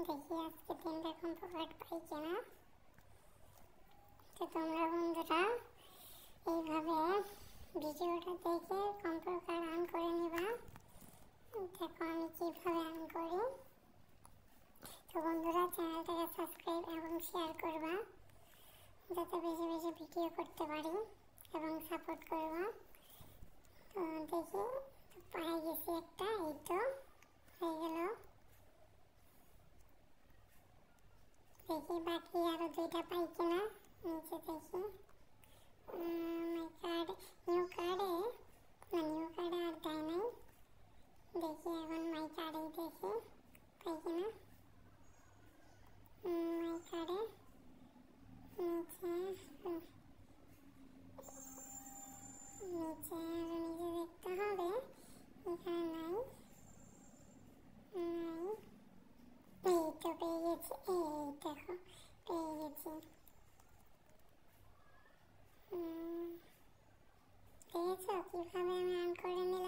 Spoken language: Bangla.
দেখি আজকে 3টা কম্পো কার্ড পাই কিনা। তো তোমরা বন্ধুরা এইভাবে ভিডিওটা দেখে কম্পো কার্ড অন করে নিবা। দেখো আমি কিভাবে অন করি। তো বন্ধুরা চ্যানেলটাকে সাবস্ক্রাইব এবং শেয়ার করবা, যাতে বেশি বেশি ভিডিও করতে পারি এবং সাপোর্ট করবা। তো দেখি পাই গেছি একটা, এই তো হয়ে গেল। দেখি বাকি আরো 2টা পাই কিনা, নিচে দেখি। মাই কার্ড নিউ কার্ডে আর দেয় নাই। দেখি এখন মাই কার্ডেই দেখি পাই কিনা। মাই কার্ডে নিচে দেখতে হবে, এখানে নাই। এই তো পেয়ে গেছি, এই দেখো পেয়ে গেছি। দেখেছো কিভাবে আমি অন করে নিলাম।